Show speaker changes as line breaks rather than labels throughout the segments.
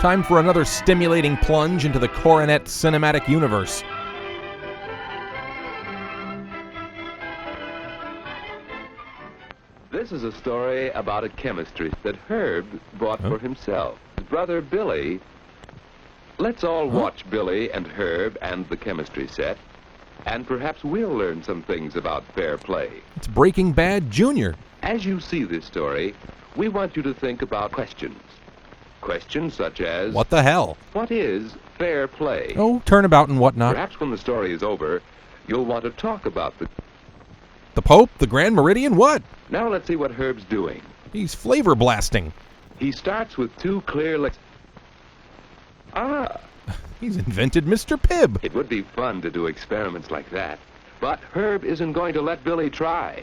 Time for another stimulating plunge into the Coronet cinematic universe.
This is a story about a chemistry that Herb bought for himself. His brother Billy. Let's all watch Billy and Herb and the chemistry set, and perhaps we'll learn some things about fair play.
It's Breaking Bad Jr.
As you see this story, we want you to think about questions. Questions such as,
What the hell?
what is fair play?
Oh, turnabout and whatnot.
Perhaps when the story is over, you'll want to talk about
The Pope? The Grand Meridian? What?
Now let's see what Herb's doing.
He's flavor blasting.
He starts with two clear
He's invented Mr. Pibb.
It would be fun to do experiments like that, but Herb isn't going to let Billy try.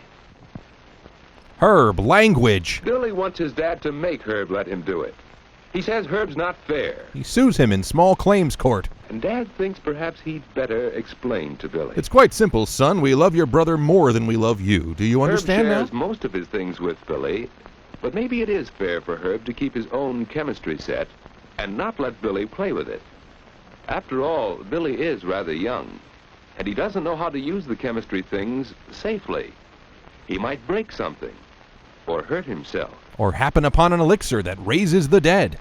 Herb, language.
Billy wants his dad to make Herb let him do it. He says Herb's not fair,
He sues him in small claims court.
and Dad thinks perhaps he'd better explain to Billy.
It's quite simple, son. We love your brother more than we love you. Do you understand
Herb
now?
shares most of his things with Billy, but maybe it is fair for Herb to keep his own chemistry set and not let Billy play with it. After all, Billy is rather young, and he doesn't know how to use the chemistry things safely. He might break something or hurt himself.
Or happen upon an elixir that raises the dead.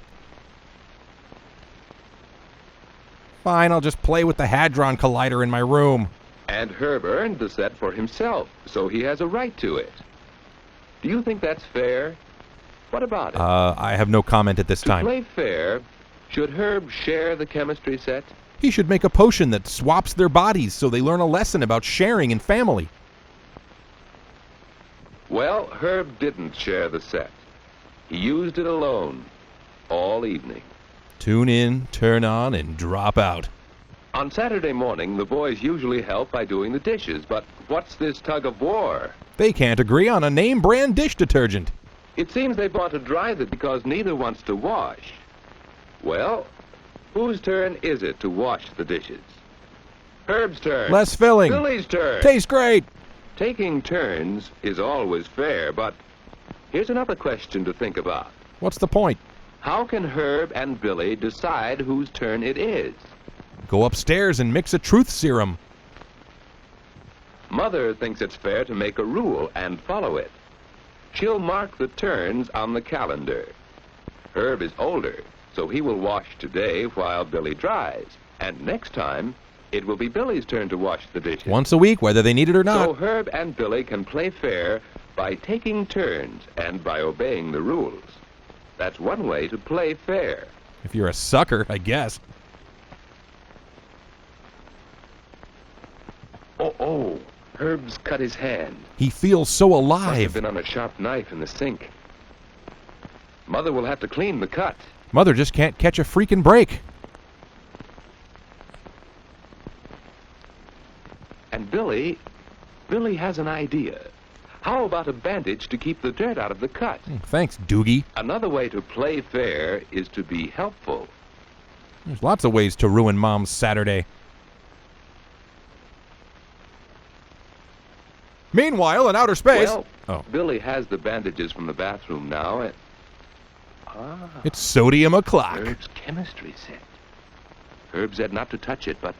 Fine, I'll just play with the Hadron Collider in my room.
And Herb earned the set for himself, so he has a right to it. Do you think that's fair? What about it?
I have no comment at this
To
time.
play fair, should Herb share the chemistry set?
He should make a potion that swaps their bodies so they learn a lesson about sharing and family.
Well, Herb didn't share the set. He used it alone all evening.
Tune in, turn on, and drop out.
On Saturday morning, the boys usually help by doing the dishes, but what's this tug of war?
They can't agree on a name brand dish detergent.
It seems they want to dry them because neither wants to wash. Well, whose turn is it to wash the dishes? Herb's turn.
Less filling.
Billy's turn.
Tastes great.
Taking turns is always fair, but here's another question to think about.
What's the point?
How can Herb and Billy decide whose turn it is?
Go upstairs and mix a truth serum.
Mother thinks it's fair to make a rule and follow it. She'll mark the turns on the calendar. Herb is older, so he will wash today while Billy dries. And next time, it will be Billy's turn to wash the dishes.
Once a week, whether they need it or not.
So Herb and Billy can play fair by taking turns and by obeying the rules. That's one way to play fair.
If you're a sucker, I guess.
Oh, Herb's cut his hand.
He feels so
Must have
alive.
been on a sharp knife in the sink. Mother will have to clean the cut.
Mother just can't catch a freaking break.
And Billy has an idea. How about a bandage to keep the dirt out of the cut?
Thanks, Doogie.
Another way to play fair is to be helpful.
There's lots of ways to ruin Mom's Saturday. Meanwhile, in outer space...
Well, Billy has the bandages from the bathroom now, and...
It's sodium o'clock.
Herb's chemistry set. Herb said not to touch it, but...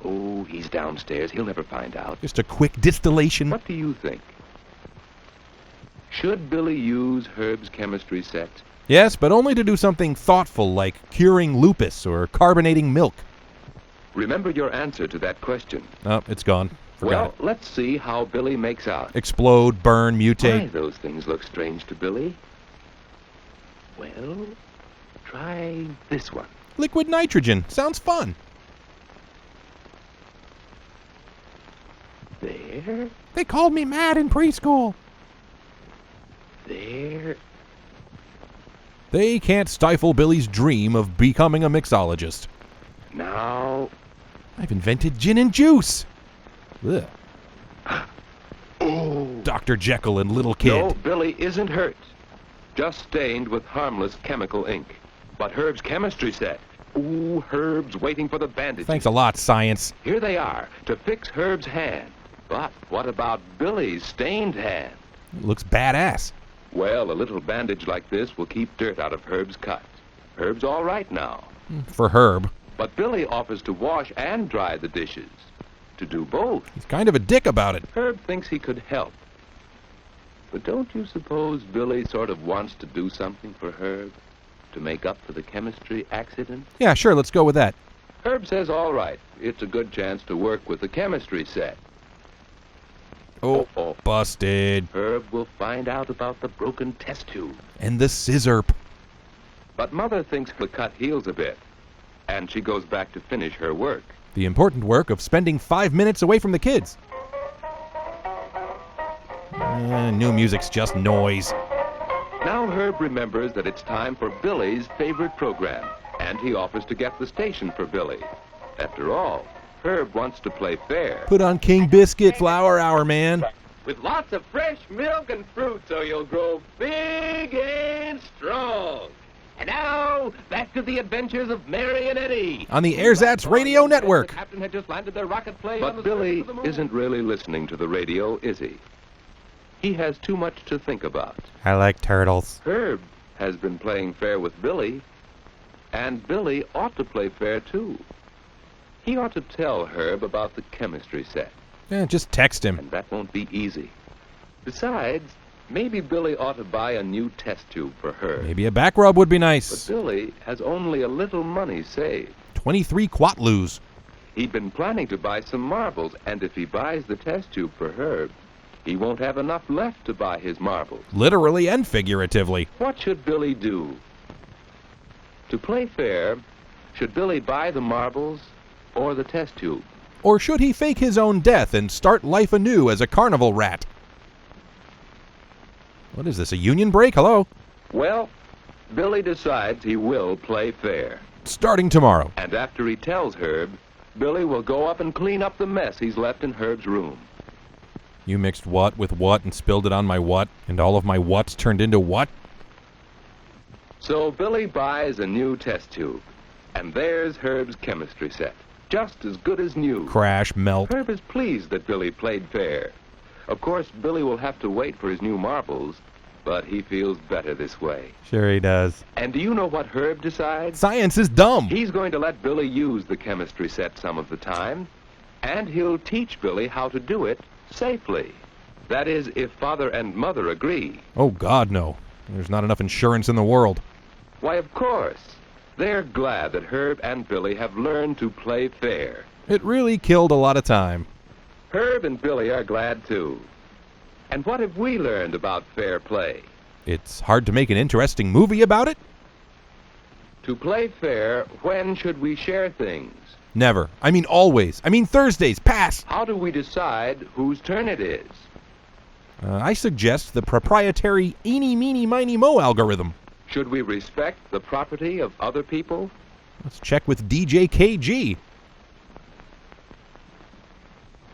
Oh, he's downstairs. He'll never find out.
Just a quick distillation.
What do you think? Should Billy use Herb's chemistry set?
Yes, but only to do something thoughtful like curing lupus or carbonating milk.
Remember your answer to that question.
Oh, it's gone. Forgot
Well, let's see how Billy makes out.
it. Explode, burn,
Why,
mutate.
those things look strange to Billy. Well, try this one.
Liquid nitrogen. Sounds fun.
There,
They called me mad in preschool.
there.
They can't stifle Billy's dream of becoming a mixologist.
Now,
I've invented gin and juice. Ugh.
oh.
Dr. Jekyll and Little Kid.
No, Billy isn't hurt. Just stained with harmless chemical ink. But Herb's chemistry set. Ooh, Herb's waiting for the bandages.
Thanks a lot, science.
Here they are, to fix Herb's hand. But what about Billy's stained hand?
Looks badass.
Well, a little bandage like this will keep dirt out of Herb's cut. Herb's all right now.
For Herb.
But Billy offers to wash and dry the dishes. To do both.
He's kind of a dick about it.
Herb thinks he could help. But don't you suppose Billy sort of wants to do something for Herb? To make up for the chemistry accident?
Yeah, sure, let's go with that.
Herb says all right. It's a good chance to work with the chemistry set.
Oh,
Uh-oh.
busted.
Herb will find out about the broken test tube.
And the scissor.
But Mother thinks the cut heals a bit. And she goes back to finish her work.
The important work of spending 5 minutes away from the kids. New music's just noise.
Now Herb remembers that it's time for Billy's favorite program, and he offers to get the station for Billy. After all, Herb wants to play fair.
Put on King Biscuit Flower Hour, man.
With lots of fresh milk and fruit so you'll grow big and strong. And now, back to the adventures of Mary and Eddie.
On the Airzats Radio Network.
The captain had just landed their rocket plane. But Billy isn't really listening to the radio, is he? He has too much to think about.
I like turtles.
Herb has been playing fair with Billy, and Billy ought to play fair too. He ought to tell Herb about the chemistry set,
Just text him.
and that won't be easy. Besides, maybe Billy ought to buy a new test tube for Herb.
Maybe a back rub would be
But
nice.
Billy has only a little money saved.
23 quatloos.
He'd been planning to buy some marbles, and if he buys the test tube for Herb, he won't have enough left to buy his marbles.
Literally and figuratively.
What should Billy do? To play fair, should Billy buy the marbles or the test tube?
Or should he fake his own death and start life anew as a carnival rat? What is this, a union break? Hello?
Well, Billy decides he will play fair.
Starting tomorrow.
And after he tells Herb, Billy will go up and clean up the mess he's left in Herb's room.
You mixed what with what and spilled it on my what, and all of my whats turned into what?
So Billy buys a new test tube, and there's Herb's chemistry set, just as good as new.
Crash, melt.
Herb is pleased that Billy played fair. Of course, Billy will have to wait for his new marbles, but he feels better this way.
Sure he does.
And do you know what Herb decides?
Science is dumb.
He's going to let Billy use the chemistry set some of the time, and he'll teach Billy how to do it safely. That is, if Father and Mother agree.
Oh, God, no. There's not enough insurance in the world.
Why, of course. They're glad that Herb and Billy have learned to play fair.
It really killed a lot of time.
Herb and Billy are glad, too. And what have we learned about fair play?
It's hard to make an interesting movie about it?
To play fair, when should we share things?
Never. I mean always. I mean Thursdays. Pass.
How do we decide whose turn it is?
I suggest the proprietary eeny, meeny, miny, mo algorithm.
Should we respect the property of other people?
Let's check with DJ KG.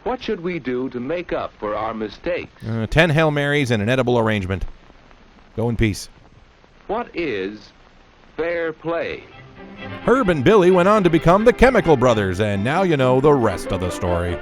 What should we do to make up for our mistakes?
10 Hail Marys and an edible arrangement. Go in peace.
What is fair play?
Herb and Billy went on to become the Chemical Brothers, and now you know the rest of the story.